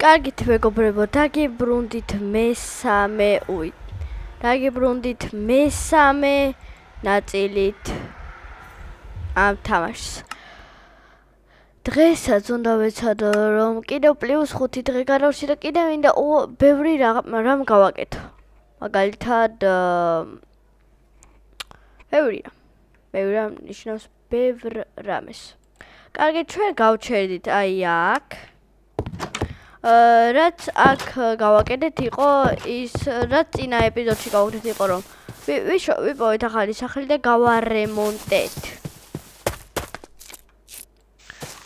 კარგით მეგობრებო, დაგიბრუნდით მესამე ნაწილით ამ თამაშს. დღესაც უნდა ვეცადო, რომ კიდევ +5 დღე განავში და კიდევ მინდა ბევრი რამ გავაკეთო. მაგალითად, ბევრია ნიშნავს ბევრ რამეს. კარგით, ჩვენ გავჩერდით აი აქ. რაც აქ გავაკეთეთ იყო ის, რაც წინა ეპიზოდში გავაკეთეთ იყო, რომ ვიპოვეთ ახალი სახლი და გავარემონტეთ.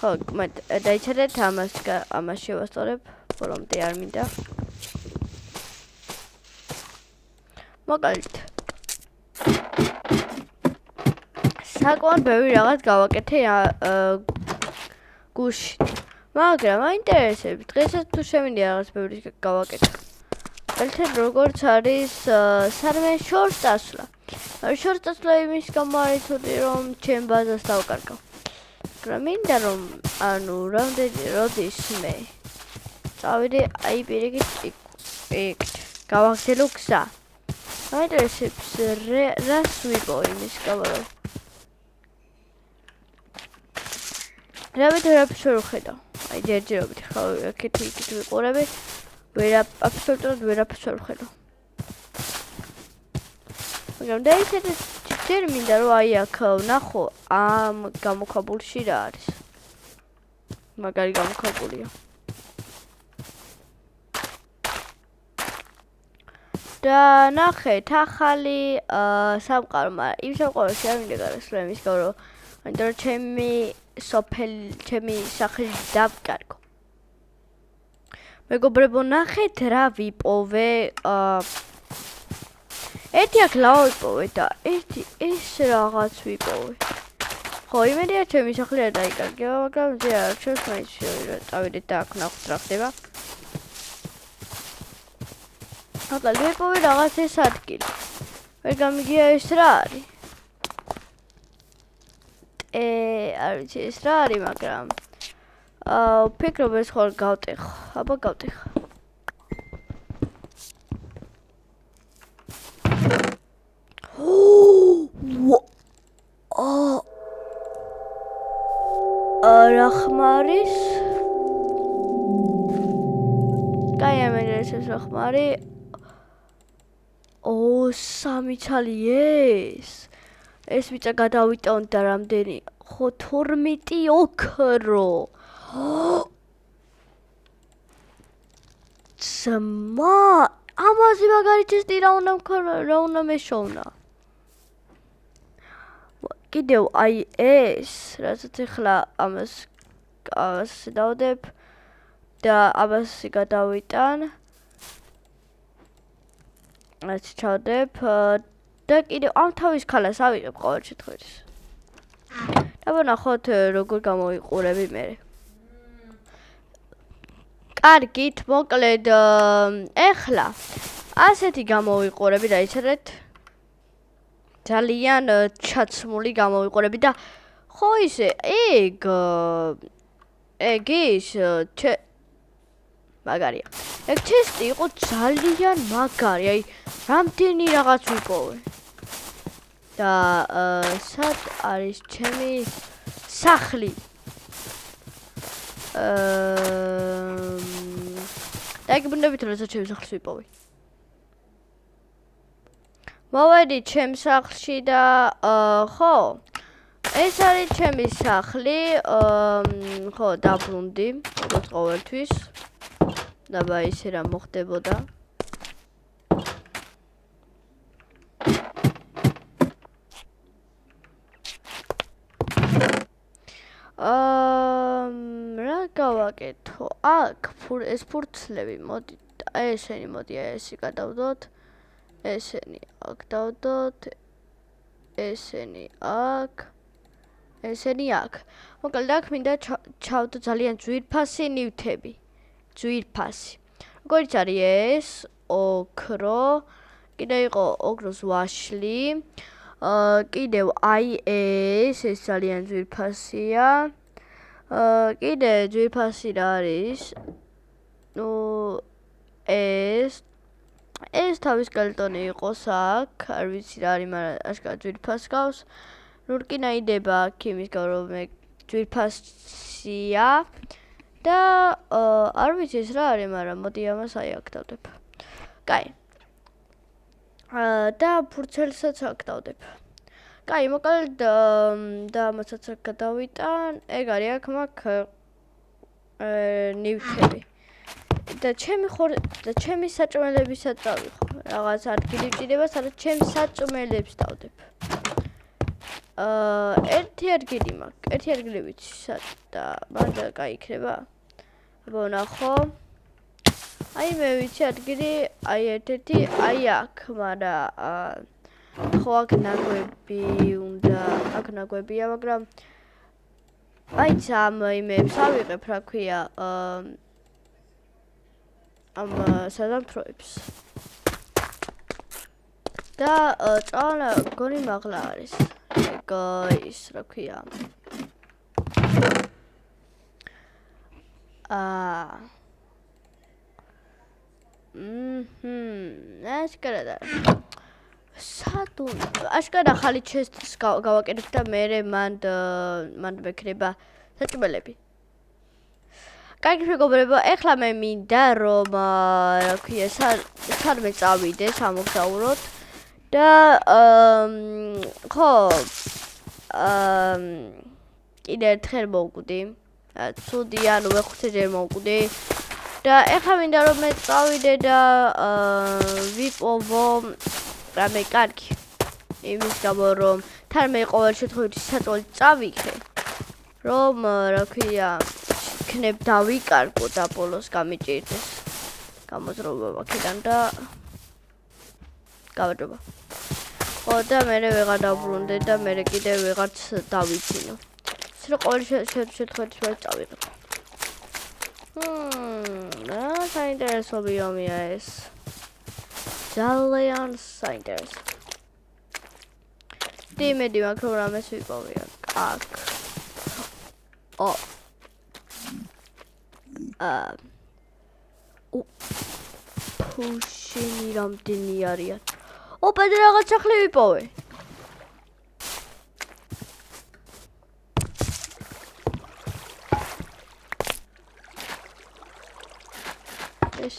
ხო, დაიცადეთ ამას შევასწორებ, ბოლომდე არ მინდა. მაგალითად, საკმაოდ ბევრი რაღაც გავაკეთე გუშინ. მაგრამ აინტერესებს, დღესაც თუ შემინდა რაღაც ბევრი გავაკეთო. მაგალითად, როგორც არის სადმე შორს წასვლა. შორს წასვლა იმის გამო არის, რომ ჩემ ბაზას დავკარგავ. მაგრამ მინდა რომ როდის მე წავიდე აი პირიქით გავაგზავნო გზა. აინტერესებს რას ვიპოვე იმის გამო რომ რაბით ვერ ვხედავ. აი ჯერჯერობით ხო აქეთ ვიყურები, აბსოლუტურად ვერაფერს ვერ ვხედავ. მაგრამ დაიცადეთ, ჯერ მინდა რომ აი აქ ვნახო ამ გამოქვაბულში რა არის. მაგარი გამოქვაბულია. და ნახეთ ახალი სამყარო, მაგრამ იმ სამყაროში არ მინდა გარესვლა იმის გამო რომ ანუ ჩემი სახლი დავკარგო. მეგობრებო, ნახეთ რა ვიპოვე. ერთი აქ ლავა ვიპოვე და ერთი ეს რაღაც ვიპოვე. ხო, იმედია ჩემი სახლი არ დაიკარგება, მაგრამ ზე არ ჩვენს მაინც წავიდეთ და აქ ნახოთ რა ხდება. მაგალითად, ვიპოვე რაღაც ეს ადგილი. ვერ გამიგია ეს რა არის. არ ვიცი ეს რა არის, მაგრამ ვფიქრობ ეს ხოლმე გავტეხო. აბა გავტეხო. რა ხმარის? კაი, ამერესებს რა ხმარი? 3 ცალი ეს. ეს ვიცა გადავიტანდა რამდენი? ხო, 12 ოქრო. ძმა, ამაზე მაგარი ჩესტი რა უნდა მეშოვნა. კიდევ აი ეს, რასაც ახლა ამას დავდებ და ამას გადავიტან. რაც ჩავდებ და კიდევ ამ თავის ქალას ავიღებ ყოველ შემთხვევაში. და ვნახოთ როგორ გამოვიყურები მე. კარგით, მოკლედ ეხლა ასეთი გამოვიყურები, დაიცადეთ. ძალიან ჩაცმული გამოვიყურები და ხო ისე ეგ ის მაგარია. ეგ ჩესტი იყო ძალიან მაგარი, აი რამდენი რაღაც ვიპოვე. და სად არის ჩემი სახლი? დაგიბრუნდებით, როცა ჩემი სახლს ვიპოვე. მოვედი ჩემ სახლში და ხო, ეს არის ჩემი სახლი. ხო, დაბრუნდი, როგორც ყოველთვის. დაბა ისე რა მოხდებოდა. რა გავაკეთო? აქ ეს ფურცლები, მოდი, ესენი მოდი, ესე გადავდოთ. ესენი აქ დავდოთ. ესენი აქ. ესენი აქ. მოკლედ აქ მინდა ჩავდო ძალიან ძვირფასი ნივთები. ძვირფასი. როგორც არის ეს ოქრო, კიდევ იყო ოქროს ვაშლი. კიდევ აი ეს ძალიან ძვირფასია. კიდე ძვირფასი რა არის? ნუ ეს თავის სკელეტონი იყოს აქ, არ ვიცი რა არის, მაგრამ აშკარად ძვირფას გავს. ნუ რკინა იდება აქ იმის გამო რომ მე ძვირფასია და არ ვიცი ეს რა არის, მაგრამ მოდი ამას აი აქ დავდებ. კაი. და ფურცელსაც აქ დავდებ. კაი, მოკლედ და ამასაც აქ გადავიტან. ეგ არის აქ მაქვს ნივთები. და ჩემი საჭმელებისაც დავიხო. რაღაც ადგილი ვჭირდება, სადაც ჩემს საჭმელებს დავდებ. ერთი ადგილი მაქვს. ერთი ადგილი ვიცი და მანდა კაი იქნება. აბა ნახო. აი მე ვიცი ადგილი, აი ერთ-ერთი, აი აქ, მაგრამ ხო აქ ნაგვები უნდა, აქ ნაგვებია, მაგრამ აი ამ იმებს ავიღებ, რა ქვია, ამ საზამთროებს. და წავალ გონი მაღლა არის. ეგ ის რა ქვია. აშკარად არის. სადუნ აშკარად ახალი ჩესტს გავაკეთებ და მე მანდ მექნება საჭმელები. კაი მეგობრებო, ეხლა მე მინდა რომ რა ქვია, სადმე წავიდე სამოგზაუროდ და ხო კიდე ერთხელ მოვკვდი. ცუდი ანუ მეხუთეჯერ მოვკვდი. და ეხლა მინდა რომ მე წავიდე და ვიპოვო რამე კარგი. იმის გამო რომ თან მე ყოველ შემთხვევაში საწოლი წავიქე. რომ რა ქვია, იქნებ დავიკარგო და ბოლოს გამიჭირდეს. გამოძრობა აქედან და გავაჯობა. ხო და მე ვეღარ დავბრუნდე და მე კიდე ვეღარც დავიცინო. ეს რა ყოველ შემთხვევაში მე წავიღებ. საინტერესო ბიომია ეს. ძალიან საინტერესო. იმედი მაქვს რომ რამეს ვიპოვია. აქ. ფუშინი რამდენი არიან. პედე რაღაც სახლი ვიპოვე. ეს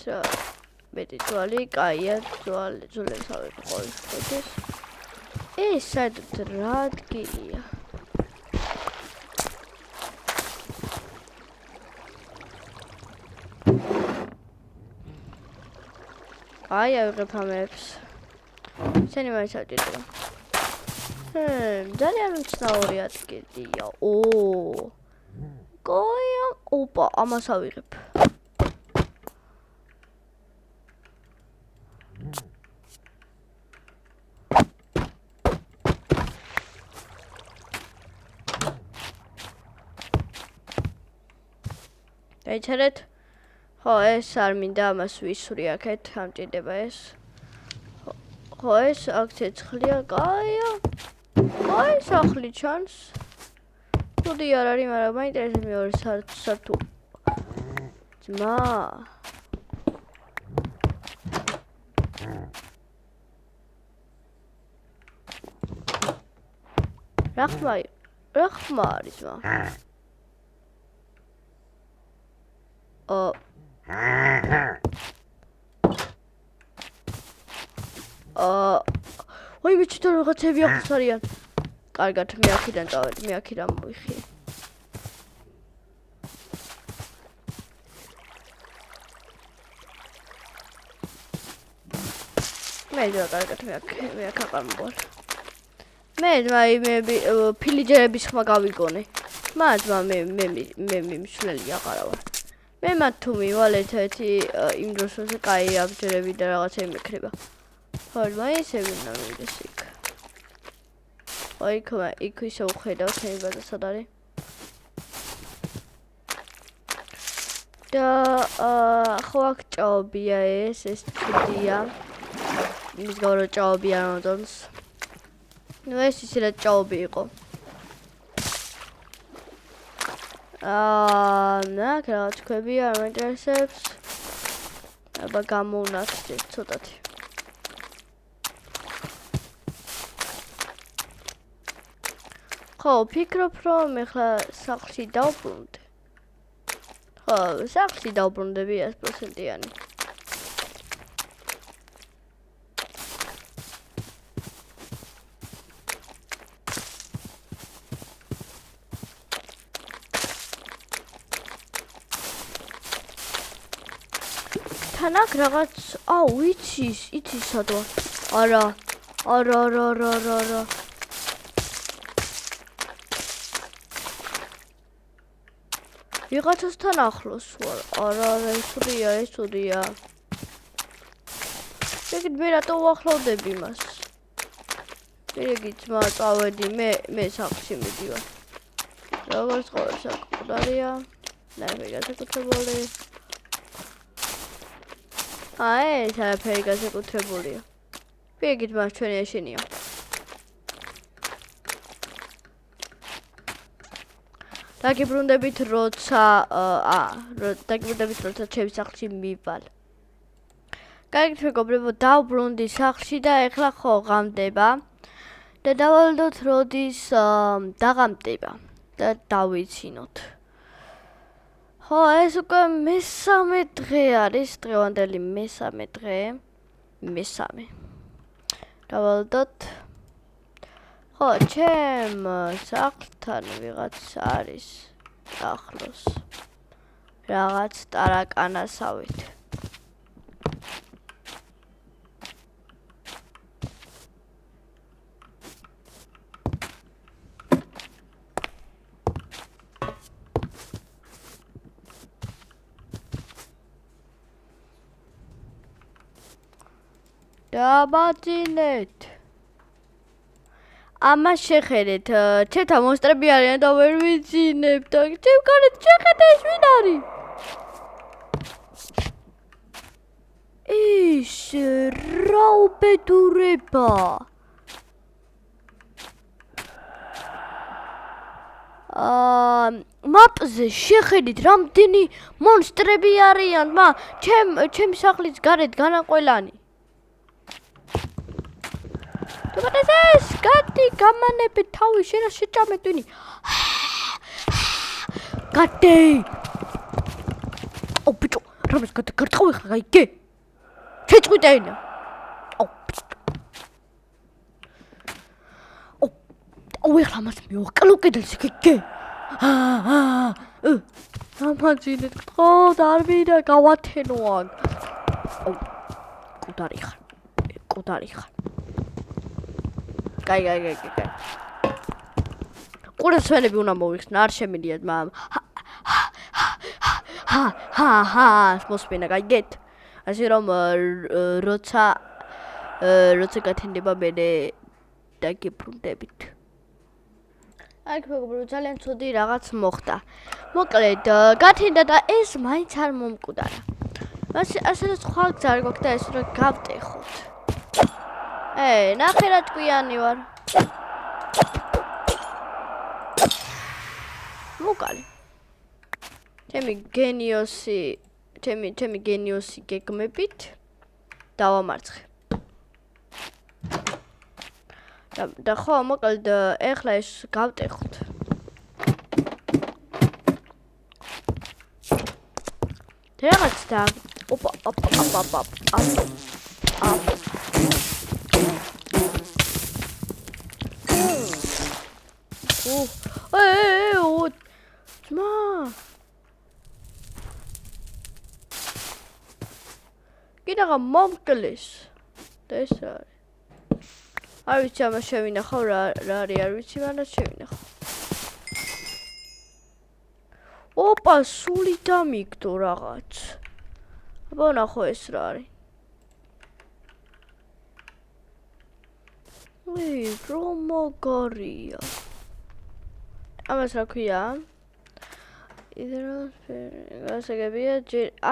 მეტი ძვალი, კაია, ძვლებს ავიღე ყოველ შემთხვევაში. ეს საერთოდ რა ადგილია? აი ავიღებ ამებს. შენი მაინც ავჭირდება. ძალიან უცნაური ადგილია. კაია, ოპა, ამას ავიღებ. დაიწერეთ. ხო, ეს არ მინდა ამას ვისური აქეთ, ამჭირდება ეს. ხო, ეს აქ ცეცხლია, კაია. აი, სახლი ჩანს. ხუდი არ არის, მაგრამ მაინტერესებს მეორე სართუ. ძმა. რა ხმა არის, ძმა? ой, მე ჩიტო რაღაცები აქვს არიან. კარგად, მე აქედან წავედი, მე აქედან მოვიხიე. მე კარგად, მე აქ აყარმოვალ. მე ფილიჯერების ხმა გავიგონე. მაგრამ მე მიშვლელი აღარა ვარ. მე მათ თუ მივალ ერთ-ერთი იმ დროს როცა კაი აბჯერები და რაღაცები მექნება. ხო, ისე ვინდა მივიდეს იქ. აი, იქ ისე უხედავ ჩემი ბაზა სად არის. და ხო აქ ჭაობია ეს ჩუდია. იმის გამო რომ ჭაობია რამოდენს. ნუ ეს ისე რა ჭაობი იყო. ნაკ რაღაც ქვებია, არ მაინტერესებს. აბა გამოვნაცდეთ ცოტათი. ხო, ფიქრობ რომ ეხლა სახლში დავბრუნდე. ხო, სახლში დავბრუნდები 100%-იანი. თან აქ რაღაც იცი სადღა. არა. ვიღაცასთან ახლოს ვარ. არა, ეს ურია. ეგეთ მე რატო ვახლოვდები მას? ეგეთ მა წავედი მე სახლში მიდივარ. როგორც ყოველ საკუთარია. ნაირად გასაკუთრებული. ეს არაფერი გასაკუთრებულია. ეგეთ მას ჩვენი ეშენია. დაგიბრუნდებით როცა ჩემს სახლში მივალ. კარგით მეგობრებო, დავბრუნდი სახლში და ეხლა ხო ღამდება. და დავალდოთ როდის დაღამდება და დავიცინოთ. ხო, ეს უკვე მესამე დღე არის, დღევანდელი მესამე დღე. მესამე. დავალდოთ. ხო, ჩემ სახლთან ვიღაც არის ახლოს. რაღაც ტარაკანასავით. დაბაძინეთ. ამას შეხედეთ, ჩემთა მონსტრები არიან და ვერ ვიცინებ და ჩემ გარეთ შეხედე ეს ვინ არის? ის რა უბედურება? მაპზე შეხედით რამდენი მონსტრები არიან, ჩემ სახლის გარეთ განაყოლანი. ეს გადი გამანები თავი შენ შეჭამეთ ვინი. გადი. ბიჭო, რამეს გარწყავი ხარ იგე? შეწყვიტენა. ეხლა მას მივაკლო კედელში იგე. დამაძინეთ გთხოვთ, არ მინდა გავათენო აქ. კუდარი ხარ. კაი. ყურესველები უნდა მოვიხსნა, არ შემიძლიათ მამ. მოსმენა გაიგეთ? ასე რომ როცა გათენდება მე დაგიბრუნდებით. აი მეგობრებო, ძალიან ცუდი რაღაც მოხდა. მოკლედ, გათენდა და ეს მაინც არ მომკვდარა. ასე რა სხვა გზა არ გვაქვს და ეს უნდა გავტეხოთ. ნახე რა ტყვიანი ვარ. მოკალი. ჩემი გენიოსი გეგმებით დავამარცხე. და ხო, მოკლედ ეხლა ეს გავტეხოთ. რაღაც და ოპა. ძმა. კიდაღა მომკლეს. და ეს არის. არ ვიცი ამას შევინახავ რა არის, არ ვიცი, მაგრამ შევინახავ. ოპა, სული დამიგდო რაღაც. აბა ნახო ეს რა არის. რომ მაგარია. ამას რა ქვია? გასაგებია,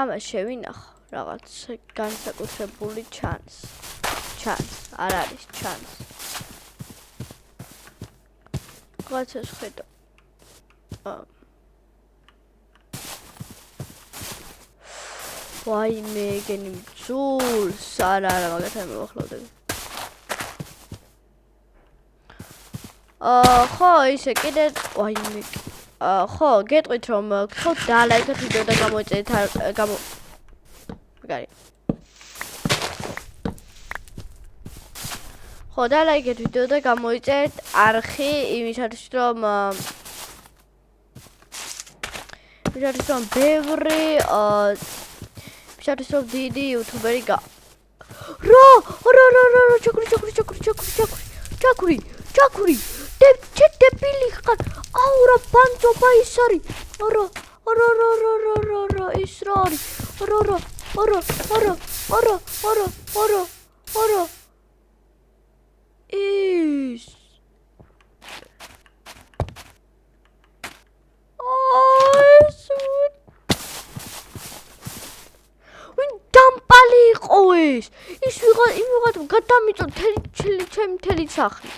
ამას შევინახავ რაღაც განსაკუთრებული ჩანს. არ არის ჩანს. რაღაცას ხედავ. ვაიმე გენი მძულს არა მაგათან მოვახლოვდები ხო ისე კიდე ვაიმე ხო გეტყვით რომ ხო დალაიქოთ ვიდეო და გამოიწერეთ მაგარი ხო დალაიქეთ ვიდეო და გამოიწერეთ არხი იმისათვის რომ ბევრი იმისათვის რომ დიდი იუთუბერი რა ჩაქური დებილი ხარ აუ რა ბანძობა ის არის არა ის რა არის არა ის დამპალი იყო ის ვიღაც გადამიწო ჩემი მთელი სახლი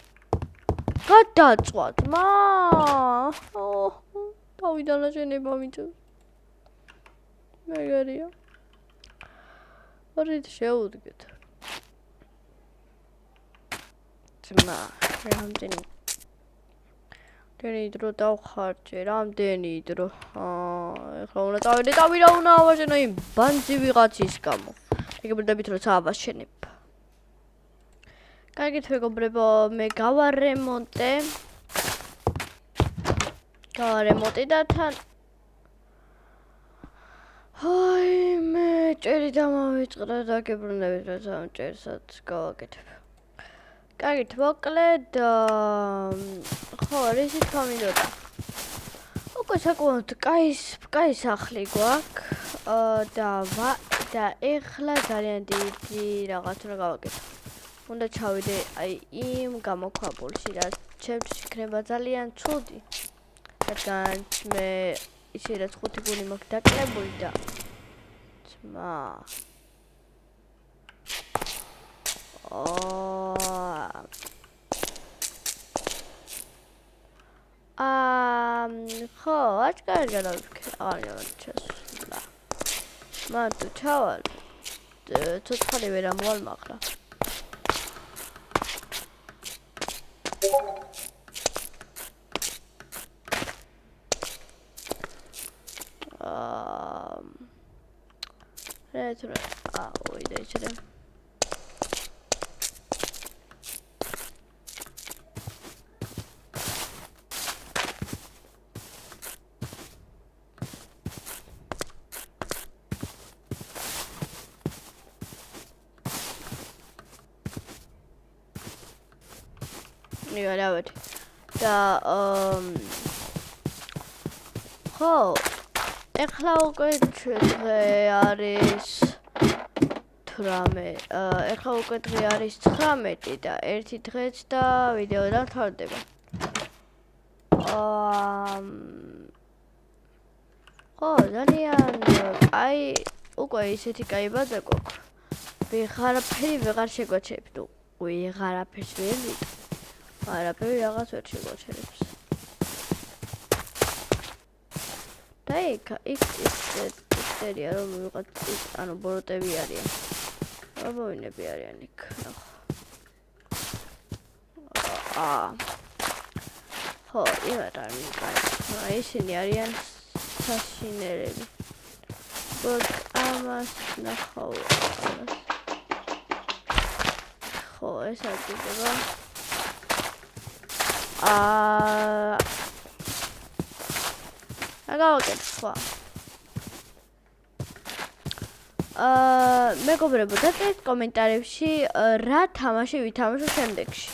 გადაწვათ თავიდან აშენება მიწევს მაგარია რით შეუდგეთ ძმა რამდენი დრო დავხარჯე რამდენი დრო ეხლა უნდა წავიდე უნდა ავაშენო იმ ბანძი ვიღაცის გამო მეგობრებდებით რომ წავაშენებ კარგით მეგობრებო მე გავარემონტე და თან მე ჭერი დამავიწყდა და გებრუნდებით რომ ამ ჭერსაც გავაკეთებ კარგით მოკლედ ხო რისი თქვა მინდოდა უკვე საკმაოდ კაი სახლი გვაქვს და ეხლა ძალიან დიდი რაღაც უნდა გავაკეთო უნდა ჩავიდე აი იმ გამოქვაბულში რაც ჩემთვის იქნება ძალიან ცუდი რადგან მე ისე რაც 5 გუნი მაქვს დაკლებული და ძმა ხო რაც კარგად აღარ ჩასვლა მან თუ ჩავალ ცოცხალი ვერ ამოვალ მაგრამ ვიდე იჩერე ნივალავთ და ხო ეხლა უკვე დღე არის 19 და ერთი დღეც და ვიდეო დამთავრდება ხო ძალიან აი უკვე ისეთი კაი ბაძა გვაქვს ვეღარაფერი ვეღარ შეგვაჩერებს ნუ ვეღარაფერს ვერ ვიტყვი არაფერი რაღაც ვერ შეგვაჩერებს და იქ ისერია რომ ვიღაც ანუ ბოროტები არიან აბოინები არიან იქ ხო იმათ არ მიყარებს ისინი არიან საშინელები ბოგ ამას ნახავ ხო ეს აღიდება გავაკეთე სხვა მეგობრებო დაწერეთ კომენტარებში რა თამაში ვითამაშო შემდეგში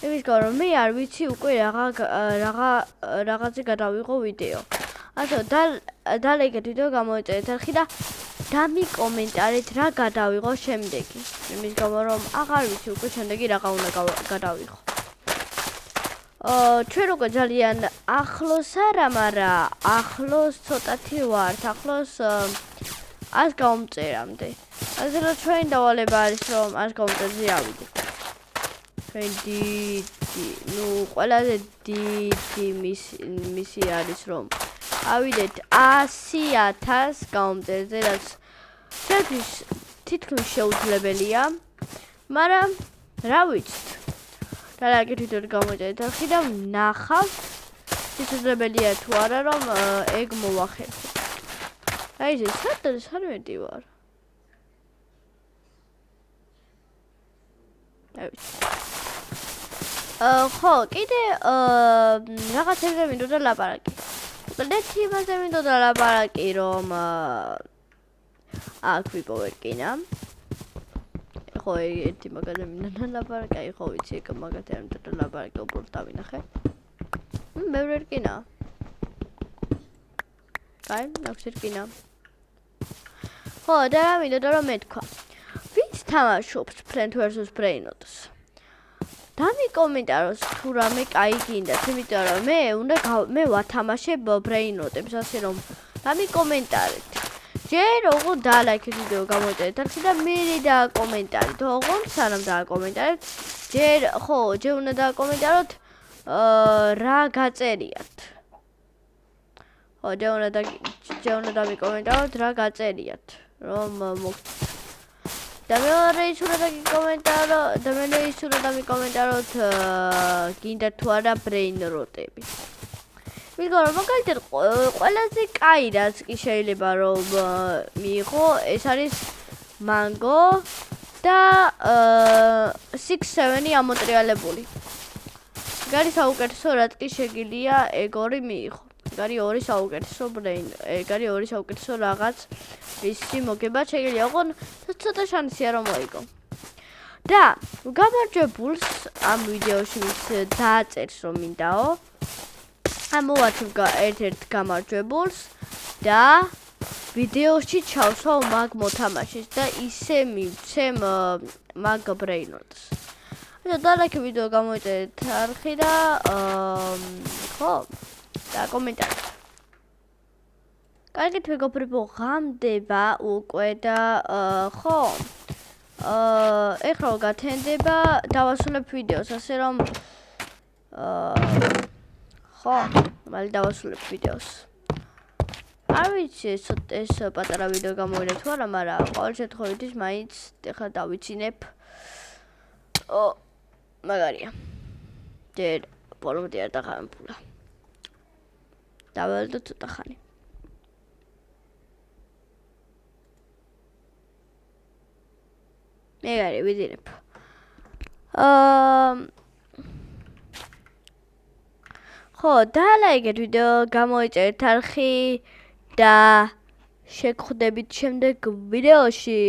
იმის გამო რომ მე არ ვიცი უკვე რაღაცზე გადავიღო ვიდეო ასე დალაიქეთ ვიდეო გამოიწერეთ არხი და დამიკომენტარეთ რა გადავიღო შემდეგი იმის გამო რომ აღარ ვიცი უკვე შემდეგი რაღა უნდა გადავიღო ჩვენ უკვე ძალიან ახლოს არა მაგრამ ახლოს ცოტათი ვართ ახლოს 100 გამომწერამდე ასე რომ ჩვენ დავალება არის რომ 100 გამომწერზე ავიდე ჩვენ დიდი ნუ ყველაზე დიდი მისი არის რომ ავიდეთ 100,000 გამომწერზე რაც ჩემთვის თითქმის შეუძლებელია, მაგრამ რა ვიცით. Dalagi ვიდეო გამოვიწერეთ ახლა და ვნახავთ შესაძლებელია თუ არა რომ ეგ მოვახერხოთ. აი ეს სანვედი ვარ. ხო, კიდე რაღაცებზე მინდოდა ლაპარაკი. Let იმაზე მინდოდა ლაპარაკი რომ აქ ვიპოვეკინა. ხო, ერთი მაგაზე მინდოდა ლაპარაკი, აი ხო ვიცი ეგ მაგაზე არ მინდოდა ლაპარაკი, უბრალოდ დავინახე. მეორე რკინა. აი, აქვს რკინა. ხო, და რა მინდოდა რომ მეთქვა. ვინც თამაშობს Plant vs Brainots? დამიკომენტაროს თუ რამე კაი გინდათ, იმიტომ რომ მე ვათამაშებ Brainotებს, ასე რომ დამიკომენტარეთ. ჯერ ოღონ დალაიქეთ ვიდეო გამოვიწერეთ ახლა და მერე დააკომენტარეთ, ოღონ სანამ დააკომენტარეთ, ჯერ უნდა დააკომენტაროთ რა გაწერიათ. ხო, ჯერ უნდა დამიკომენტაროთ რა გაწერიათ, რომ მოგწოდოთ. და მეორე ის უნდა დამიკომენტაროთ გინდა თუ არა Brainotები. ვიგო რომ მაგალითად ყველაზე კაი რაც კი შეიძლება რომ მიიღო ეს არის Mango და 6-7 ამოტრიალებული. გარი საუკეთესო რაც კი შეგიძლია ეგ ორი მიიღო. გარი ორი საუკეთესო რაღაც ისი მოგება შეგიძლია, ოღონ ცოტა შანსია რომ მოიგო. და გამარჯვებულს ამ ვიდეოში ვის დააწერს რომ მინდაო. ამოვაჩვევ ერთ-ერთ გამარჯვებულს და ვიდეოში ჩავსვავ მაგ მოთამაშეს და ისე მივცემ მაგ Brainots. და ლაიქი ვიდეო გამოვიწერეთ არხი და ხო და კომენტარით. კარგით მეგობრებო, ღამდება უკვე და ხო ეხლა გათენდება დავასრულებ ვიდეოს, ასე რომ ხო, მალე დავასრულებ ვიდეოს. არ ვიცი ეს პატარა ვიდეო გამოვიდა თუ არა, მაგრამ ყოველ შემთხვევაში მაინც ეხლა დავიცინებ. მაგარია. ჯერ ბოლომდე არ დაღამებულა. დავალდო ცოტა ხანი. მეგარი ვიძინებ. ხო, დალაიქეთ ვიდეო, გამოვიწერეთ არხი და შეგხვდებით შემდეგ ვიდეოში.